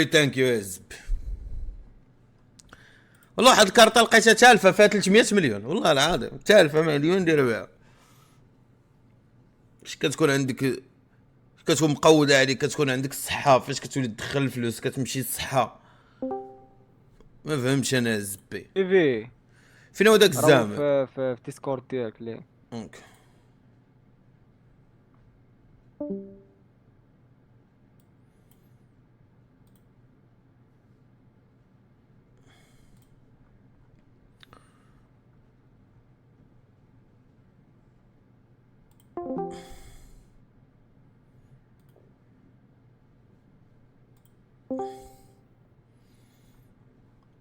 ثانك يو يا زبي. والله واحد الكارطه لقيتها تالفه فيها 300 مليون، والله العظيم تالفه مليون دير بها. فاش كتكون عندك، كتكون مقوده عليك، كتكون عندك الصحه، فاش كتولي تدخل الفلوس كتمشي الصحه. ما فهمتش انا الزبي في فين هو داك راهو الزعما. في ديسكورد ديالك لي. اوكي.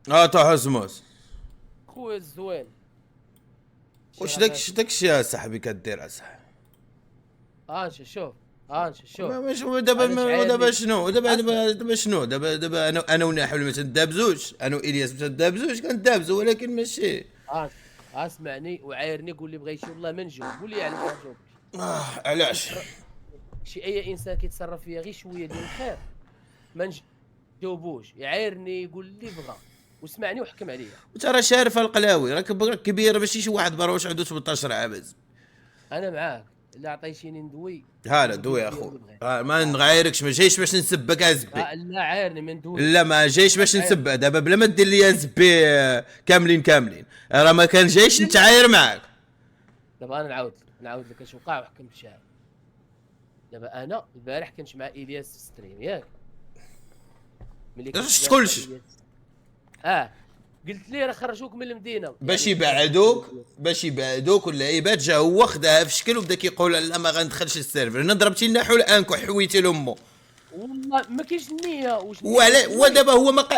طه حسموس، خويا الزوين. واش داكشي يا صاحبي كدير اصاحبي؟ شوف مش دابا شنو دابا انا ونحول ما تندابزوش، انا والياس ما تندابزوش، كندابزو ولكن ماشي. اسمعني وعايرني، قول لي بغا يمشي والله ما نجاوب، قول لي على ما نجاوب. علاش؟ شي اي انسان كيتصرف فيا غير شويه ديال الخير ما نجاوبوش، يعايرني يقول لي بغا واسمعني وحكم عليا. ترى شارف القلاوي راك كبير، ماشي شي واحد براوش عنده 18 عام. انا معاك، الا عطيتيني ندوي هلا دوي يا اخو، ما نغايركش، ما جايش باش نسبك ازبي. لا عايرني ما ندوي. لا ما جايش باش نسبك دابا، بلا ما دير لي زبي كاملين راه ما كان جايش نتعاير معاك. دابا انا نعاود لك اش وقع وحكم بالشارع. دابا انا البارح كنت مع الياس في ستريم ياك، ملي اش تقولش؟ قلت ليه راه خرجوك من المدينه باش يعني يبعدوك واللعيبات جا هو خداها في شكل وبدا كيقول لا ما غندخلش السيرفر. انا ضربتي لنا حول انك وحويتي لامو. والله ما كاينش النيه ودابا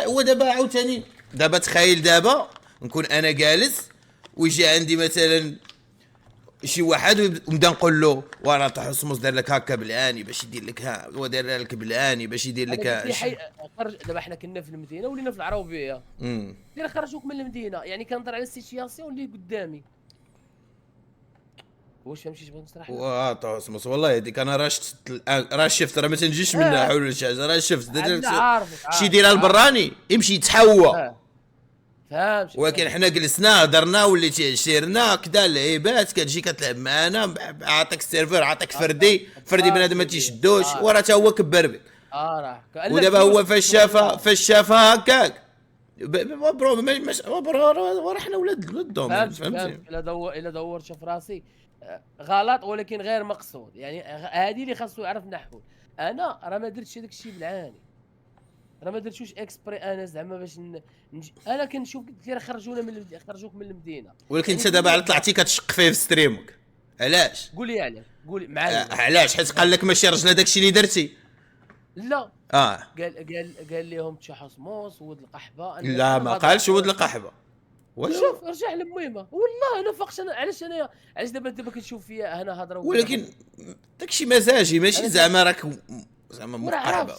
هو دابا عاوتاني، دابا تخيل دابا نكون انا جالس ويجي عندي مثلا شي واحد ونبدا نقول له وانا تحسمس دار لك هكا بالاني باش يدير لك ها، هو دار لك بالاني باش يدير لك خرج. دابا حنا كنا في المدينه ولينا في العروبيه، دير خرجوك من المدينه، يعني كنهضر على السيتياسيون اللي قدامي. واش فهمتي بغيت نشرح؟ تحسمس والله هذيك انا راه شفت راه ما تنجيش منها حول شي حاجه، راه شفت شي يديرها البراني يمشي يتحوى. فهمت. ولكن حنا جلسنا هضرنا وليتي عشيرنا كدا اللعيبات كتجي كتلعب معانا، عطاك السيرفر عطاك فردي بنادم ما تيشدوش وراه تا هو كبر بك. راه ودابا هو فاش شافها هكاك برو راه حنا ولاد الدومين. فهمتي؟ الا دورت شوف راسي غلط ولكن غير مقصود، يعني هذه اللي خاصو يعرف نحو. انا راه ما درتش داك الشيء بالعاني، راه ما درتوش اكسبري انا زعما باش انا كنشوف قلت لي راه خرجوك من المدينه. ولكن انت دابا على طلعتي كتشق فيه في ستريمك، علاش؟ قول لي علاش، قول معايا علاش؟ حيت قال لك ماشي رجله داكشي اللي درتي. لا قال لهم تشحصموس ود القحبه. لا ما قالش ود القحبه. شوف رجع للميمه والله انا فقش. انا علاش دابا كنشوف فيا انا هضره، ولكن داكشي مزاجي ماشي زعما راك زعما مقحبه،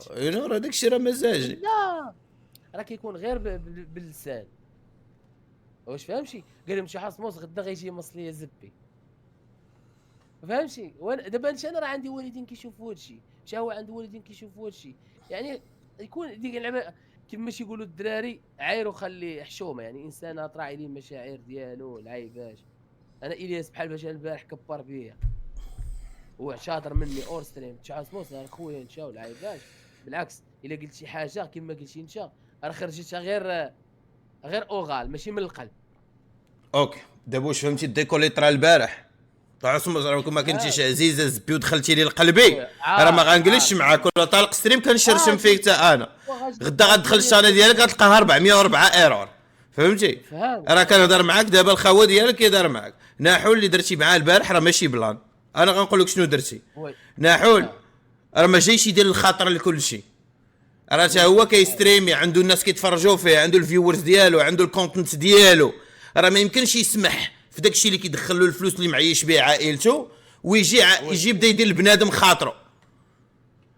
راه داكشي راه مزاجي. لا راه كيكون غير باللسان. واش فهمتي؟ قال لهم تشحصموس غدا غيجي يمص ليا زبي. فهمتي؟ وانا دابا انا راه عندي والدين كيشوفوا هادشي، مشى هو عنده والدين كيشوفوا هادشي، يعني يكون ديك اللعبه كيما يقولوا الدراري عايرو خلي حشومه، يعني انسان طراعي ليه المشاعر ديالو العيباش. انا الياس بحال باش البارح كبر بيا وشاطر مني اور ستريم تشاسموس راه خويا نشاو العيباش. بالعكس الا قلت شي حاجه كيما قلتي انت راه خرجتها غير اوغال ماشي من القلب. اوكي دابا واش فهمتي الديكولي طرا البارح؟ تعصم راه كون ما كنتيش عزيزه زبي ودخلتي لي لقلبي راه ما غنجلسش معاك ولا طالق ستريم كنشرشم فيك حتى انا. غدا غتدخل الشانه ديالك غتلقاها 404 ايرور. فهمتي؟ راه كنهضر معاك دابا الخوا ديالك كيدار معاك. ناحول اللي درتي معاه البارح راه ماشي بلان، انا غنقول لك شنو درتي. ناحول راه ما جايش يدير الخاطر لكل شيء، راه حتى هو كيستريمي عنده الناس كيتفرجوا فيه، عنده الفيورز ديالو، عنده الكونتنت ديالو، راه ما يمكنش يسمح في داك الشيء اللي كيدخل له الفلوس اللي معيش به عائلته ويجي يجي بدا يدير البنادم خاطره.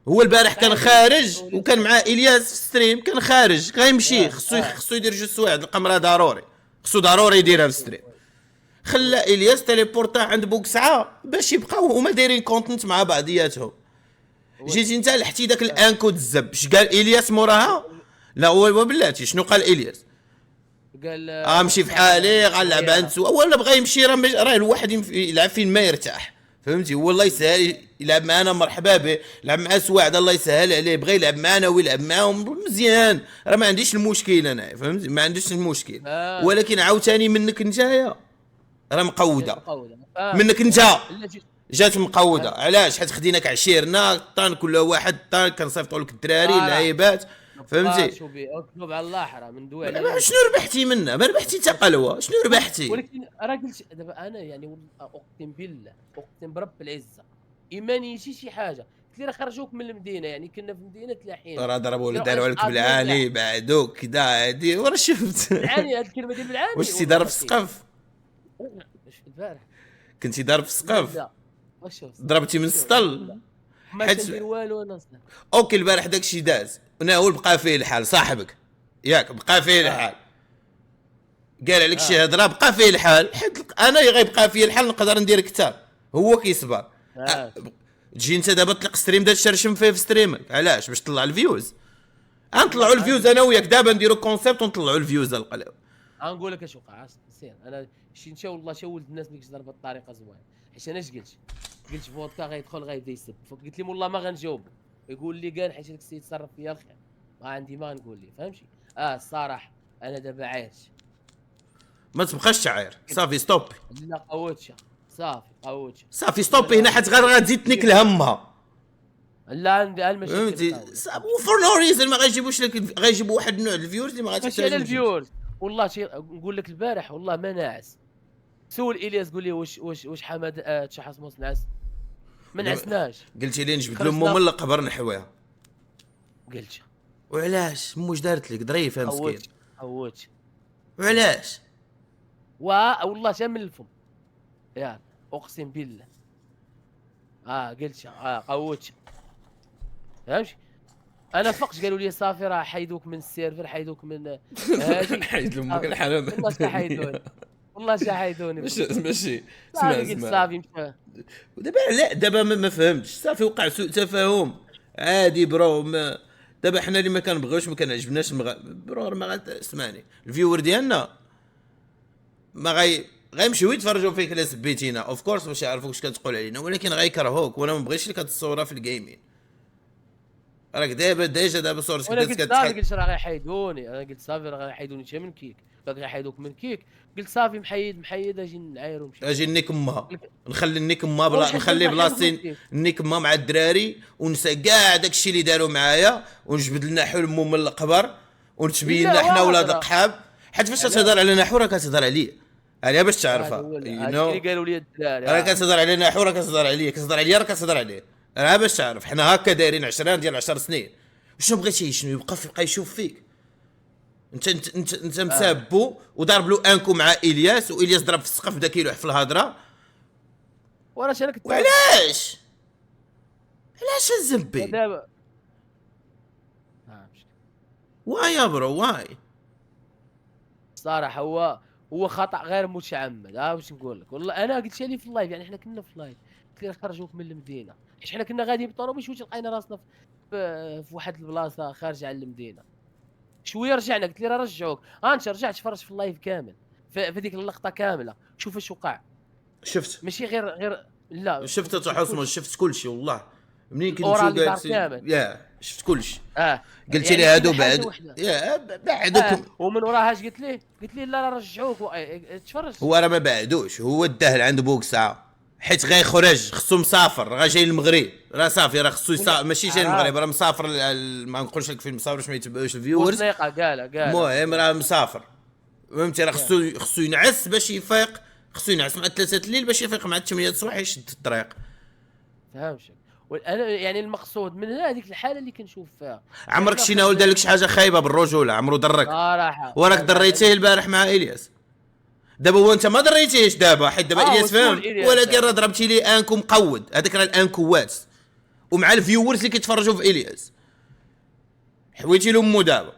هو البارح كان خارج وكان مع الياس في ستريم، كان خارج غيمشي خصو يدير جوج سوايع القمره ضروري، خصو ضروري يديرها في ستريم. خلى الياس تيليبورتا عند بوكسعه باش يبقاو هما دايرين كونتنت مع بعضياتهم. جيتي انت لحتي داك الانكود الزب، اش قال الياس موراها؟ لا هو بلاتي شنو قال الياس؟ قال امشي في حالي غنلعب عند سوا ولا بغى يمشي راه الواحد يلعب فين ما يرتاح فهمتي. هو الله يسهل يلعب معنا مرحبا به، يلعب مع سواعد الله يسهل عليه، بغى يلعب معنا ويلعب معاهم مزيان، راه ما عنديش المشكل انا فهمتي، ما عنديش المشكل. ولكن عاوتاني منك نتايا راه مقوده منك انت جات مقوده. علاش؟ حيت خديناك عشيرنا طان كل واحد طان كنصيفطوا لك الدراري اللعيبات فهمتي. شوفي اكتب على الله حرام ندوي عليه. شنو ربحتي منه؟ ما ربحتي حتى قلوه، شنو ربحتي؟ ولكن راه قلت دابا انا يعني اقسم بالله اقسم برب العزه ايماني شي حاجه قلت لي راه خرجوك من المدينه، يعني كنا في مدينه لاحين راه ضربوا لي داروا لك بالعاني بعدوك كذا عادي ورا شفت بالعاني. هذه الكلمه ديال بالعاني واش تي ضارب في السقف؟ واش البارح كنتي ضارب في السقف؟ لا واش شفت ضربتي من السطل؟ ما كندير والو انا اصلا. اوكي البارح داكشي داز هو بقى فيه الحال صاحبك ياك بقى فيه الحال قال عليك شي هضره بقى فيه الحال، حيت انا غيبقى فيه الحال نقدر ندير كثار هو كيصبر. تجي انت دابا تطلق ستريم دا تشرشم فيه في ستريمك علاش؟ باش تطلع الفيوز. غنطلعوا الفيوز انا وياك دابا نديروا كونسيبت ونطلعوا الفيوز القلاو. غنقول لك اش وقع سير. انا شي نتا والله شاولت الناس ملي كنت ضربه الطريقه زوينه، حيت انا اش قلت فودكا غيدخل غيبدا يسب، فقلت لي والله ما غنجاوب يقول لي قال حيت داك السيد تصرف فيا الخير ما عندي ما غنقول ليه فهمتي. الصراحه انا دابا عايش ما تبقاش شاعر صافي ستوب. لا قوتشا صافي قوتشا صافي ستوب هنا حيت غتزيد تنيك الهمها. لا عندي المشاكل فهمتي فور نو ريزن ما غيجيبوش لك، غيجيبوا واحد النوع الفيورز اللي ما غاتحتاجش. ماشي على الفيورز والله شي نقول لك البارح والله ما ناعس. سول الياس قول لي واش حماد تشحصموس نعس؟ ما نعسناش. قلتي لي نجبد له مو من القبر نحويها. قلت وعلاش مو واش دارت لك ظريفه مسكين؟ عوت وعلاش؟ والله شامل الفم يا اقسم بالله. قلت قوتش فهمتي. انا فقت قالوا لي صافي راه حيدوك من السيرفر، حيدوك من هادي حيد امك الحرام. والله شحيدوني والله شحيدوني ماشي اسمع صافي مشى. ودابا لا دابا ما فهمتش صافي وقع سوء تفاهم عادي برو. دابا حنا اللي ما كنبغيوش ما كنعجبناش برو ما اسمعني الفيور ديالنا ما غيمشيو يتفرجوا فيك الا سبيتينا اوف كورس باش يعرفوك اش كتقول علينا، ولكن غيكرهوك وانا ما بغيتش لك هاد الصوره في الجيمين. راك دابا صورتك قلت راه غيحيدوني. انا قلت صافي راه غيحيدوني حتى من كيك، باغي غيحيدوك من كيك. قلت صافي محيد اجي نعاير ونمشي اجي نيك ما نخلي النيك ما بلا نخلي بلاصتي النيك ما مع الدراري ونسى كاع داكشي اللي داروا معايا ونجبد لنا حلمو من القبر ونتبين لنا حنا ولاد القحاب. حيت فاش تهضر على نحو راه كتهضر عليا عليها باش تعرفها اللي قالوا لي الدراري راه كتهضر على نحو راه كتهضر عليا كتهضر عليا راه كتهضر عليه راه باش تعرف. حنا هكا دايرين 10 سنين. شنو بغيتي شنو يبقى يشوف فيك انت مسابو وضرب له انكو مع الياس والياس ضرب في السقف بدا كيلوح في الهضره. وانا انا كنت علاش الزبي دابا واي يا برو واي صراحه هو خطا غير متعمد. واش نقول لك والله انا قلت لي في اللايف، يعني حنا كنا في اللايف قلت لي خرجوك من المدينه حيت حنا كنا غاديين بالطوموبيل شويه لقينا راسنا في واحد البلاصه خارجه على المدينه. شويه رجعنا قلت لي راه رجعوك. انت رجعت تفرج في اللايف كامل في ديك اللقطه كامله شوف اش وقع. شفت ماشي غير لا شفت تحصمه شفت كل شيء والله منين كنت يا شفت كل شيء. قلت يعني لي هادو بعد بعدكم ومن وراها اش قلت لي لا رجعوك تفرج. هو راه ما بعدوش هو الدهل عنده بوك ساعه حيت غيخرج خصو مسافر راه جاي للمغرب راه صافي راه خصو ماشي جاي للمغرب راه مسافر. ما نقولش لك فين مسافر باش ما يتبعوش الفيورز. قال المهم راه مسافر فهمتي. راه خصو ينعس باش يفيق. خصو ينعس مع 3 الليل باش يفيق مع 8 الصباح يشد الطريق. فهمتش. وانا يعني المقصود من هذيك الحاله اللي كنشوف فيها عمرك شي ناول دار لك شي حاجه خايبه بالرجوله عمرو ضرك صراحه وراك ضريتيه البارح مع الياس. دابا هو انت ما ضريتيهش دابا حيت دابا الياس فاهم ولكن راه ضربتي لي انكو مقود. هذاك راه الانكوات ومع الفيورز اللي كيتفرجوا في الياس حويتي لهم دابا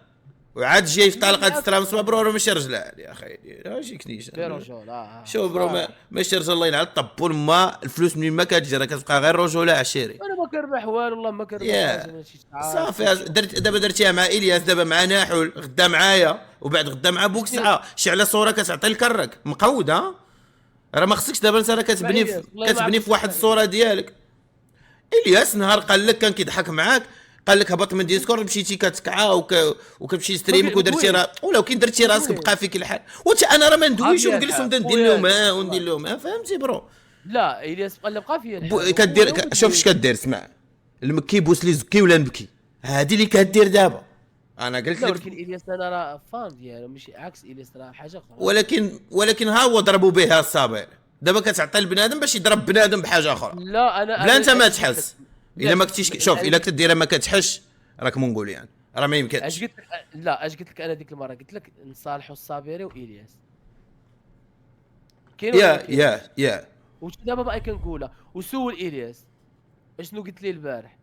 وعاد جاي في طلقه ترانسفا برو راه ماشي رجل يا اخي اجي كنيش في رجل شوف برو ماشي رجل الله يلعن طبول ما الفلوس منين ما كتجي راه كتبقى غير رجوله عشيري. انا ما كنربح والو والله ما كنربح حاجه ماشي صافي دابا درتيها مع الياس دابا مع ناحول غدا معايا وبعد غدا مع بوك ساعه شي على صوره كتعطي الكرك مقود ها راه ما خصكش دابا انت راه كتبني في واحد الصوره ديالك. الياس نهار قال لك كان كيضحك معاك قال لك هبط من ديسكورد مشيتي كتكعى وكتمشي ستريمك ودرتي ولو كي درتي راسك بقى فيك الحال انا راه ما ندويش ونجلس وندير لهم وندير لهم فهمتي برو. لا الياس بقى فيا الحال كدير شوف اش كدير اسمع المكي بوس لي زكي ولا نبكي هذه اللي كدير دابا انا قلت لك. ولكن الياس انا راه فان ديالو ماشي عكس الياس راه حاجه اخرى. ولكن ها هو ضربوا بها الصابر دابا كتعطي البنادم باش يضرب بنادم بحاجه اخرى. لا انا بلا انت ما تحس الا ما كنتيش شوف الا كنت ديرها ما كتحش راك مونغولي يعني راه ما يمكنش. اش قلت لك لا اش قلت لك انا ديك المره قلت لك نصالحوا الصابيري والياس كاين يا وش دابا باقي كنقولها وسول الياس اشنو قلت لي البارح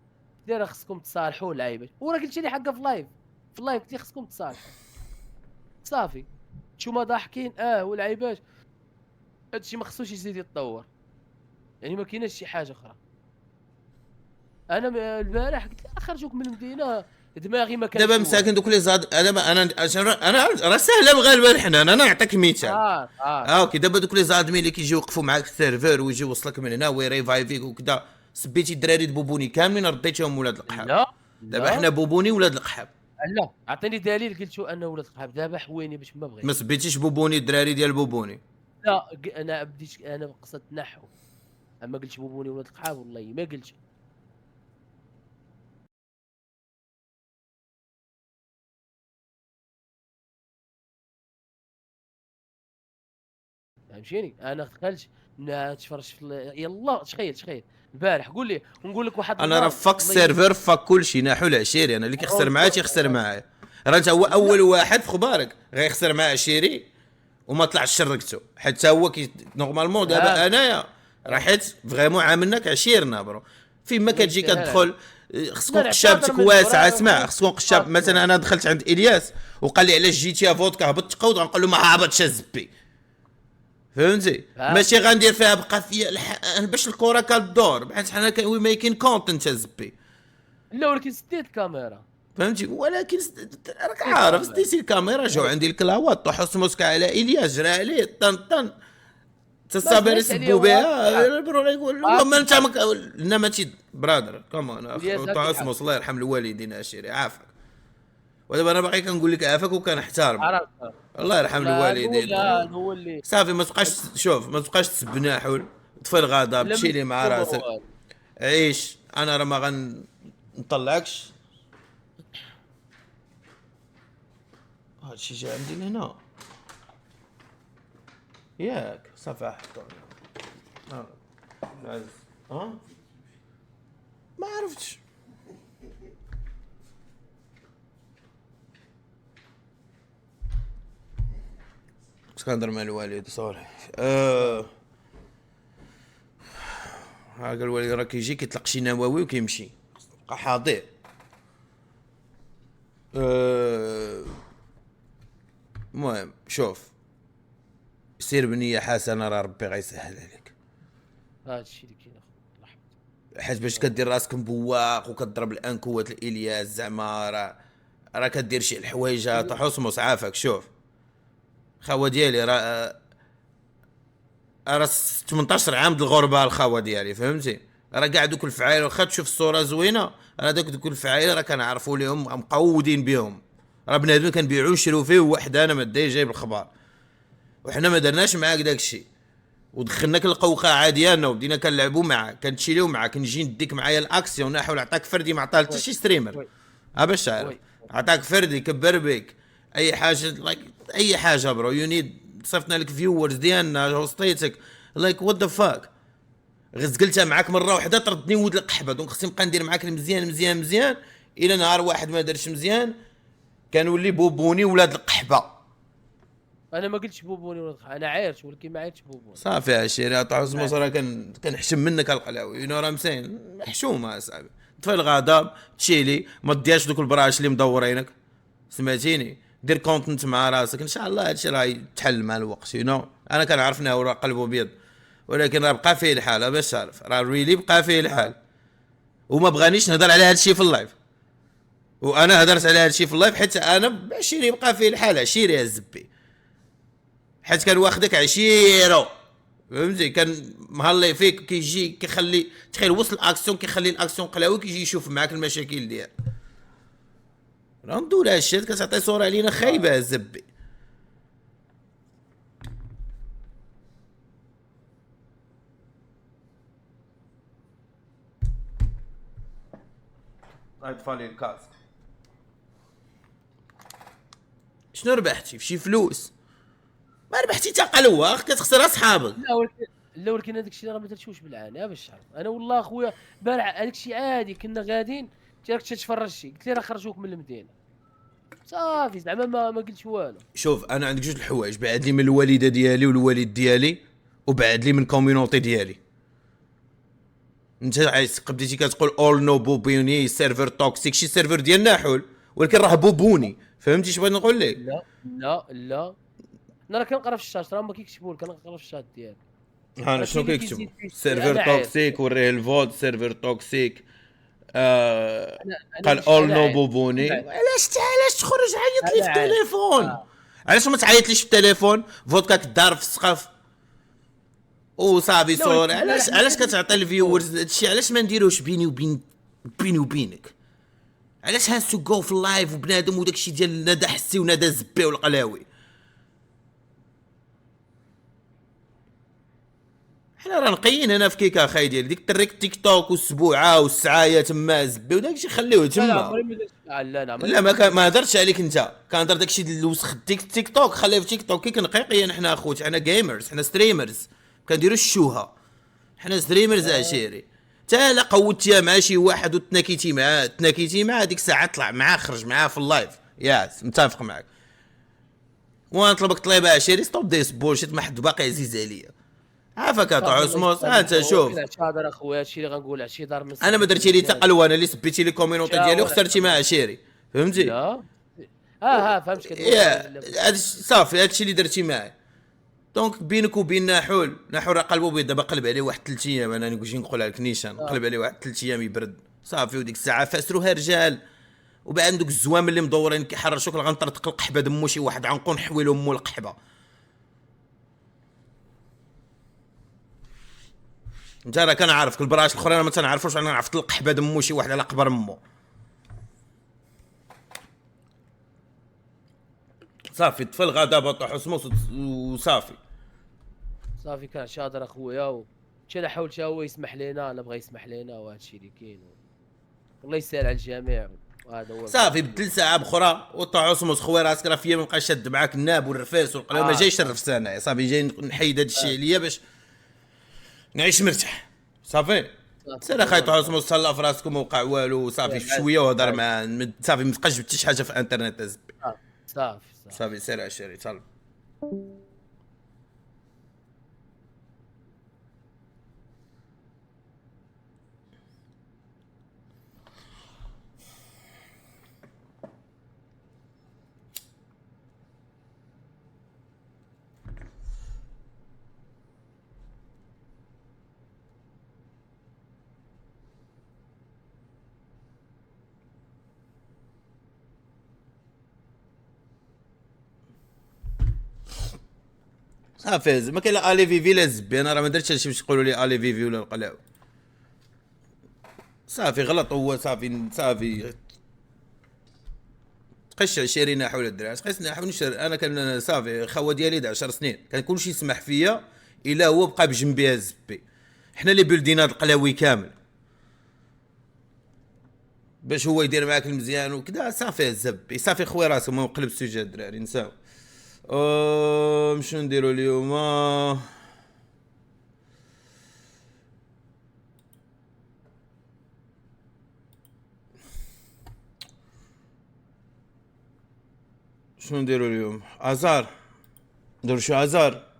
دير خصكم تصالحوا لعيبه وراه قلت لي حقا في اللايف قلت لي خصكم تصالحوا صافي نتوما ضاحكين والعيبات هادشي ما خصوش يزيد يتطور يعني ما كايناش شي حاجه اخرى. انا البارح قلت له خرجوك من المدينه دماغي ما كانش دابا مساكن دوك اللي زاد انا راه ساهله مغالبه حنا انا نعطيك مثال اوكي دابا دوك اللي زادمين اللي كيجيو يوقفوا معاك في السيرفر ويجي يوصلك من هنا ويريفايفيك وكذا سبيتي الدراري بوبوني كاملين رديتيهم ولاد القحاب. لا دابا حنا بوبوني ولاد القحاب. لا اعطيني دليل قلت شو انه ولاد القحاب دابا حويني باش ما بغيت ما سبيتيش بوبوني الدراري ديال بوبوني. لا انا بديت انا قصدت نحو اما قلتش بوبوني ولاد القحاب والله ما قلتش. فهمتيني انا دخلت نتفرج في يلا تخيل البارح قول لي ونقول لك واحد انا راه فاك السيرفر فاك كلشي ناحو العشيري انا اللي كيخسر معايا تيخسر معايا راه انت هو اول واحد في خبارك غيخسر مع عشيري وما طلعش شركته حتى هو نورمالمون دابا انايا راه حيت فريمون عاملناك عشيرنا برو فين ما كتجي كتدخل خصكم قشابتك واسعه اسمع خصكم قشاب مثلا انا دخلت عند الياس وقال لي علاش جيتي فودكا هبط تقود غنقول له ما هبطش الزبي فهمتي ماشي غندير فيها بقى فيا باش الكره كدور بحال حنا وي ميكين كونتنت زبي لا ولكن سديت الكاميرا فهمتي ولكن راك عارف سديتي الكاميرا جاو عندي الكلاوات طحس موسكا على الياس جرى عليه طن تصابر يسبوا بها برو يقول والله انت انما تي برادر كمان طحس موس الله يرحم الوالدين اشيري عافاك ودابا انا باقي كنقول لك عافاك وكنحترم الله يرحم الوالدين هو اللي صافي ما تبقاش شوف ما تبقاش تسب ناحول طفي الغضب تشيلي مع راسك عيش انا راه ما غنطلعكش هادشي جا عندي لهنا ياك صافي حطو ما عرفتش كنهضر مع الوالد صالح ها قال الوالد راه كيجي كيطلق شي نواوي وكيمشي بقى حاضر المهم شوف سير بنيه حسنه راه ربي غيسهل عليك هادشي اللي كاين حيت باش كدير راسك مبواق وكضرب الانكوات الالياس زعما راه كدير شي الحوايج تحصمص عافاك شوف خاوه ديالي راه 18 عام د الغربه الخاوه ديالي فهمتي راه كاع دوك الفعايل واخا تشوف الصوره زوينه راه دوك الفعايل راه كنعرفوا لهم مقودين بهم راه بنادم كنبيعو نشريو فيه وحده ما داي جايب الخبار وحنا ما درناش معاك داكشي ودخلناك القوقعه ديالنا وبدينا كنلعبوا معاك كنتشيليو معاك نجي نديك معايا الاكسيون نحاول نعطيك فردي ما عطاه حتى شي ستريمر باش تعرف عطاك فردي كبر بك اي حاجه لايك اي حاجه برو يو نيد صيفطنا لك فيورز ديالنا وسطيتك لايك وات ذا فاك غزقلتها معاك مره واحده طردني ولد القحبه دونك خصني نبقى ندير معاك مزيان الى نهار واحد ما دارش مزيان كنولي بوبوني ولاد القحبه. انا ما قلتش بوبوني ولا انا عايرت ولكن ما عايرتش بوبوني صافي عشيري طاوس مصر كنحشم منك القلاوي يو نو راه مسين حشومه اصاحبي طفي الغضب تشيلي ما ديرش دوك البراش اللي مدورينك سمعتيني دير كونتنت مع راسك ان شاء الله هادشي راه يتحل مع الوقت انا كنعرف انه راه قلبه ابيض، ولكن راه بقى فيه الحال باش تعرف راه ريلي بقى فيه الحال. وما بغانيش نهضر على هادشي في اللايف، وانا هضرت على هادشي في اللايف حيت انا عشيري بقى فيه الحال، عشيري يا الزبي، حيت كان واخدك عشيرو فهمتي، كان مهلي فيك كيجي كيخلي تخيل وصل الاكسيون كيخلي الاكسيون قلاوي كيجي يشوف معاك المشاكل ديال راه ندور هادشي كتعطي صوره علينا خايبه يا الزبي. طفى لي الكاسك. شنو ربحتي في شي فلوس؟ ما ربحتي حتى قلوه كتخسر اصحابك. لا ولكن هذاك الشيء راه ما درتوش بالعاني باش تعرف. انا والله اخويا بارع هذاك الشيء عادي، كنا غاديين راك تتفرج شي قلت لي راه خرجوك من المدينه صافي زعما ما قلتش والو. شوف انا عندك جوج الحوايج، بعد لي من الوالده ديالي والوالد ديالي، وبعد لي من الكوميونيتي ديالي. انت عايز بديتي كتقول اول نو بوبوني سيرفر توكسيك، شي سيرفر ديالنا حول، ولكن راه بوبوني فهمتي اش بغيت نقول لك؟ لا انا راه كنقرا في الشات، راه ما كيكتبوا لك، انا كنقرا في الشات ديالك. انا شنو كيكتبوا؟ سيرفر انا عارف توكسيك وريه الفوت سيرفر توكسيك. انا قال مش اول انا نو عارف بوبوني. علاش تخرج عيط لي انا في عارف التليفون؟ علاش ما تعيطليش في التليفون؟ فودكاك دار في السقف وصافي لا صور. ولكن علاش كتعطي الفيورز هادشي؟ علاش ما نديروش بيني وبينك؟ علاش هاسو جو في اللايف وبنادم وداكشي ديال نادا حسي ونادا زبي والقلاوي؟ حنا راه نقيين هنا في كيكا خاي ديال ديك الطريق تيك توك والسبوعه والسعايه تما زبي وداكشي خليوه لا تما. عمري ما درت لا انا عمري لا ما هضرتش عليك انت، كنهضر داكشي الوسخ تيك توك خليه في تيك توك. كي كنقيقين حنا اخوت، حنا جيمرز، حنا ستريمرز، كنديروا الشوهه، حنا ستريمرز عشيري. تا لا قوتيها مع شي واحد تناكيتي معاه ديك الساعه طلع معاه خرج معاه في اللايف ياس متفق معاك. وانا طلبك طليبه عشيري ستوب ديس بولشيت، ما حد باقي عزيز عليا. عافاك صافي الله عثموس انت يسامحك، هو شوف. كاين هضر اخويا هادشي اللي غنقول، هادشي دار من انا ما صحتك درتي لي مزيان. تقلوانه اللي سبيتي لي كوميونيتي ديالي شاور وخسرتي مع عشيري فهمتي. لا فهمت كتقول يا صافي هادشي اللي درتي معايا. دونك بينك وبين نحول راه قلبو بيض، دابا قلب عليه واحد 3 ايام، انا نقولش نقولها لك نيشان، قلب عليه واحد 3 ايام يبرد صافي. وديك الساعه فاسروها رجال، وبعد دوك الزوام اللي مدورين كيحرشوك غنطرطق القحبه دمو شي واحد عنقو نحوي له مو القحبه. انت راه كنعرفك البراش الاخرين ما تنعرفوش، انا عرفت القحبه دمو شي واحد على قبر امو. صافي طفل غدا طاح حسموس وصافي. صافي كان شاطر اخويا انا حاولت هو يسمح لنا، انا بغى يسمح لنا وهذا الشيء اللي كاين والله يسهل على الجميع. وهذا هو صافي بدل ساعه بخرى وطاح حسموس خويا راسك راه فيا ما بقاش شاد معاك الناب والرفاس والقلاوه ما جايش الرفس انا صافي جاي نحيد هذا الشيء عليا باش نعيش مرتاح صافي. سير اخاي طاح حسموس تهلا في راسكم وقع والو صافي شويه وهضر مع صافي ما تبقاش جبتي شي حاجه في الانترنت ازبي صافي سير عشيري تهلا. صافي ما كاين لا الي فيفي لا زبي، انا راه ما درتش هادشي باش يقولوا لي الي فيفي ولا القلاو. صافي غلط هو صافي تقش 20 حول الدراري تقيسنا حول انا كان صافي خوا ديالي 10 سنين كان كلشي يسمح فيا الا هو بقى بجنبي الزبي. حنا اللي بلدينا هاد القلاوي كامل باش هو يدير معاك المزيان وكذا صافي الزبي صافي خويا راسك ما نقلب السوجي الدراري نساو. شنو نديرو اليوم؟ شنو نديرو اليوم؟ ازار نديرو شو ازار؟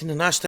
كنا ناشطين